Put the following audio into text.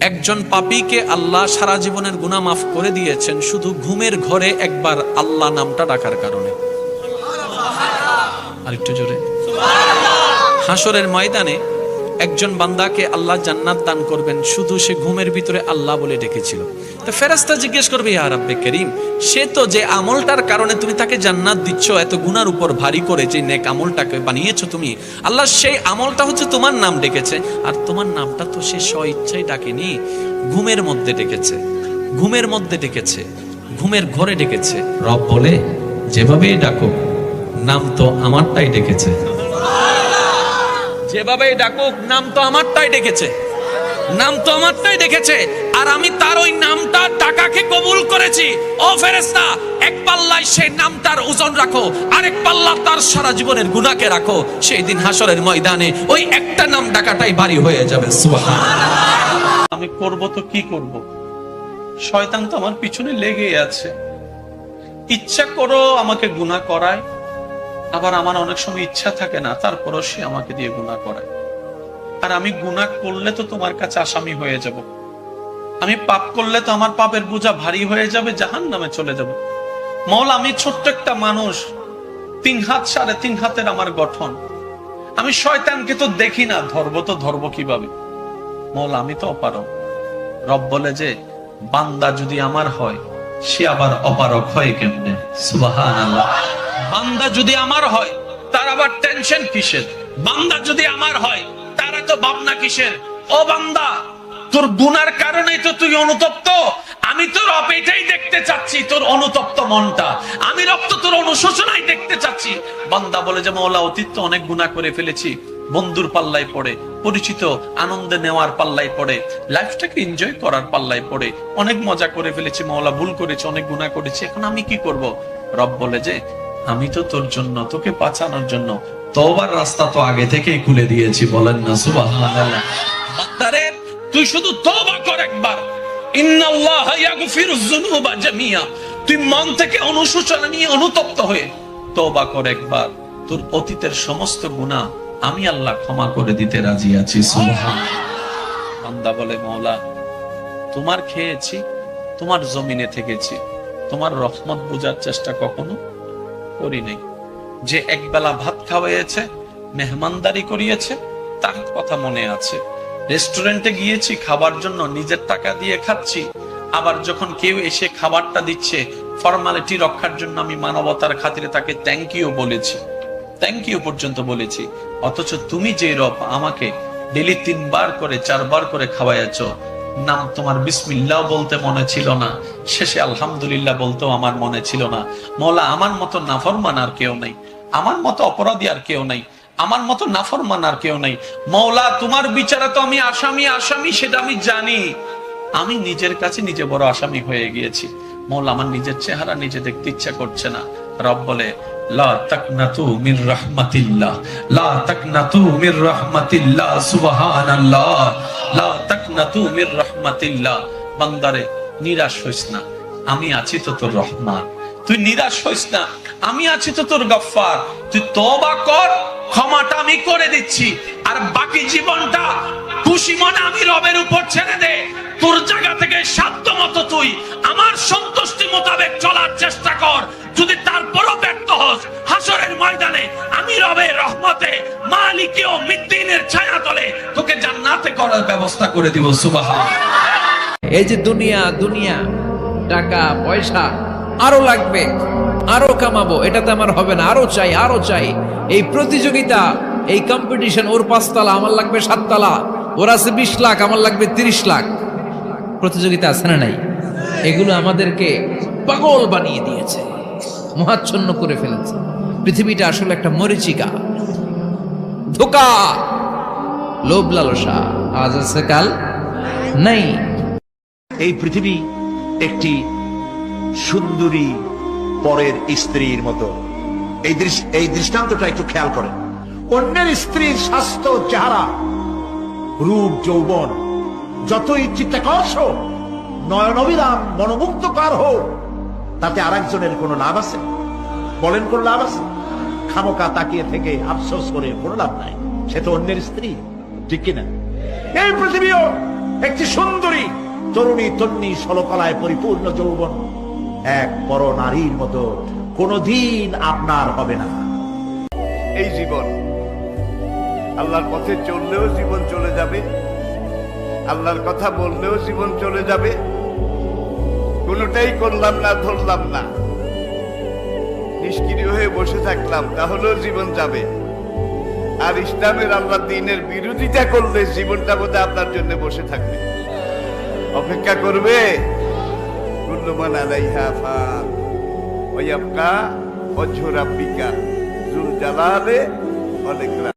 একজন পাপীকে আল্লাহ সারা জীবনের গুনাহ মাফ করে দিয়েছেন শুধু ঘুমের ঘরে একবার আল্লাহ নামটা ডাকার কারণে। আরেকটু জোরে। হাসরের ময়দানে একজন বান্দাকে আল্লাহ জান্নাত দান করবেন শুধু সে ঘুমের ভিতরে আল্লাহ বলে ডেকেছিল। তো ফেরেশতা জিজ্ঞেস করবে, ইয়া রাব্বে করিম, সে তো যে আমলটার কারণে তুমি তাকে জান্নাত দিচ্ছ, এত গুনার উপর ভারী করে যে নেক আমলটাকে বানিয়েছো তুমি, আল্লাহ সেই আমলটা হচ্ছে তোমার নাম ডেকেছে, আর তোমার নামটা তো সে স্ব ইচ্ছায় ডাকেনি, ঘুমের মধ্যে ডেকেছে, ঘুমের মধ্যে ডেকেছে, ঘুমের ঘরে ডেকেছে। রব বলে, যেভাবেই ডাকো নাম তো আমারটাই ডেকেছে, যেভাবে ডাকুক নাম তো আমারটাই ডেকেছে, নাম তো আমারটাই ডেকেছে, আর আমি তার ওই নামটা টাকাকে কবুল করেছি। ও ফেরেশতা, এক পাল্লায় সেই নামটার ওজন রাখো, আরেক পাল্লা তার সারা জীবনের গুনাহকে রাখো। সেই দিন হাসরের ময়দানে ওই একটা নাম ডাকাটাই ভারী হয়ে যাবে। সুবহানাল্লাহ। আমি করব তো কি করব, শয়তান তো আমার পিছনে লেগেই আছে, ইচ্ছা করো আমাকে গুনাহ করায়, আবার আমার অনেক সময় ইচ্ছা থাকে না, তারপরও সে আমাকে দিয়ে গুনাহ করায়। আর আমি গুনাহ করলে তো তোমার কাছে আসামি হয়ে যাব, আমি পাপ করলে তো আমার পাপের বোঝা ভারী হয়ে যাবে, জাহান্নামে চলে যাব। মওলা, আমি ছোট্ট একটা মানুষ, 3 হাত 3.5 হাতের আমার গঠন, আমি শয়তানকে তো দেখি না, ধরবো কিভাবে? মওলা, আমি তো অপারক। রব বলে যে বান্দা যদি আমার হয় সে আবার অপারক হয় কেমনে? সুবহানাল্লাহ। বান্দা যদি আমার হয় তার আবার টেনশন কিসের? বান্দা যদি আমার হয় তার তো ভাবনা কিসের? ও বান্দা, তোর গুনার কারণেই তো তুই অনুতপ্ত, আমি তো রব এটাই দেখতে চাচ্ছি, তোর অনুতপ্ত মনটা, আমি রব তো তোর অনুশোচনাই দেখতে চাচ্ছি। বান্দা বলে যে মওলা, অতীত তো অনেক গুনাহ করে ফেলেছি, বন্ধুর পাল্লায় পড়ে, পরিচিত আনন্দে নেওয়ার পাল্লায় পড়ে, লাইফটাকে এনজয় করার পাল্লায় পড়ে অনেক মজা করে ফেলেছি মওলা, ভুল করেছি, অনেক গুনাহ করেছি, এখন আমি কি করব? রব বলে যে আমি তো তোর জন্য, তোকে বাঁচানোর জন্য তওবার রাস্তা তো আগে থেকেই খুলে দিয়েছি। বলেন না সুবহানাল্লাহ। বান্দারে, তুই শুধু তওবা কর একবার, ইন্নাল্লাহা ইয়াগফিরুয যুনুবা জামিয়া, তুই মন থেকে অনুশোচনা নিয়ে অনুতপ্ত হয়ে তওবা কর একবার, তোর অতীতের সমস্ত গুনাহ আমি আল্লাহ ক্ষমা করে দিতে রাজি আছি। সুবহানাল্লাহ। বান্দা বলে, মওলা, তোমার খেয়েছি, তোমার জমিনে থেকেছি, তোমার রহমত বোঝার চেষ্টা কখনো করি নাই। যে একবেলা ভাত খাওয়াইয়েছে, মেহমানদারি করিয়েছে, তার কথা মনে আছে। রেস্টুরেন্টে গিয়েছি খাবার জন্য, নিজের টাকা দিয়ে খাচ্ছি, আবার যখন কেউ এসে খাবারটা দিচ্ছে ফর্মালিটি রক্ষার জন্য আমি মানবতার খাতিরে তাকে থ্যাংক ইউ বলেছি, থ্যাংক ইউ পর্যন্ত বলেছি। অথচ তুমি যে রব আমাকে ডেলি 3 বার করে 4 বার করে খাওয়াইয়াছ, নাম তোমার বিসমিল্লাহ বলতে মনে ছিল না, শেষে আলহামদুলিল্লাহ বলতেও আমার মনে ছিল না। মওলা, আমার মতো নাফরমান আর কেউ নাই, আমার মতো অপরাধী আর কেউ নাই, আমার মতো নাফরমান আর কেউ নাই। মওলা, তোমার বিচারে তো আমি আসামি, সেটা আমি জানি, আমি নিজের কাছে নিজে বড় আসামি হয়ে গিয়েছি। মওলা, আমার নিজের চেহারা নিজে দেখতে ইচ্ছা করছে না। রব বলে, লা তাকনাতু মির রাহমাতিল্লাহ, লা তাকনাতু মির রাহমাতিল্লাহ। সুবহানাল্লাহ। লা তাকনাতু মির রাহমাতিল্লাহ। বান্দারে, নিরাশ হইস না, আমি আছি তো তোর রহমান, তুই নিরাশ হইস না, আমি আছি তো তোর গফফার, তুই তওবা কর, ক্ষমাটা আমি করে দিচ্ছি, আর বাকি জীবনটা খুশি মনে আমি রবের উপর ছেড়ে দে। তোর জায়গা থেকে সাধ্য মতো তুই আমার সন্তুষ্টি মোতাবেক চলার চেষ্টা কর। যদি তারপরও ব্যর্থ হস, হাসরের ময়দানে আমি রবের রহমতে মালিক ইয়াউমিদ্দিনের ছায়াতলে তোকে জান্নাতে করার ব্যবস্থা করে দিব। সুবহানাল্লাহ। এই যে দুনিয়া, টাকা পয়সা আরো লাগবে, আরো কামাবো, এটাতে আমার হবে না, আরো চাই। এই প্রতিযোগিতা, এই কম্পিটিশন, ওর 5 তলা আমার লাগবে 7 তলা, ওর আছে 20 লাখ আমার লাগবে 30 লাখ, প্রতিযোগিতা আছে না নাই? এগুলো আমাদেরকে পাগল বানিয়ে দিয়েছে, মোহাচ্ছন্ন করে ফেলেছে। পৃথিবীটা আসলে একটা মরিচিকা, ধোঁকা, লোভ লালসা, আজ আছে কাল নাই। এই পৃথিবী একটি সুন্দরী পরের স্ত্রীর মতো। এই দৃষ্টান্তটা একটু খেয়াল করেন। অন্যের স্ত্রীর স্বাস্থ্য, চেহারা, রূপ, যৌবন যতই চিত্তাকর্ষ, নয়নবিরাম, মনোমুগ্ধকর হোক, তাতে আরেকজনের কোনো লাভ আছে? বলেন, কোন লাভ আছে? খামোকা তাকিয়ে থেকে আফসোস করে কোনো লাভ নাই, সে তো অন্যের স্ত্রী, ঠিক কিনা? এই পৃথিবীও একটি সুন্দরী তরুণী তন্নি ষোলকলায় পরিপূর্ণ যৌবন এক পর নারীর মতো কোনদিন আপনার হবে না। এই জীবন আল্লাহর পথে চললেও জীবন চলে যাবে, আল্লাহর কথা বললেও জীবন চলে যাবে, কোনোটাই করলাম না, ধরলাম না, নিষ্ক্রিয় হয়ে বসে থাকলাম, তাহলেও জীবন যাবে। আর ইসলামের আল্লাহ দ্বীনের বিরোধিতা করলে জীবনটা বোধহয় আপনার জন্য বসে থাকবে, অপেক্ষা করবে। কুল্লু মান আলাইহা ফান ওয়া ইয়াবকা ওয়াজহু রাব্বিকা যুল জালালি ওয়াল ইকরাম।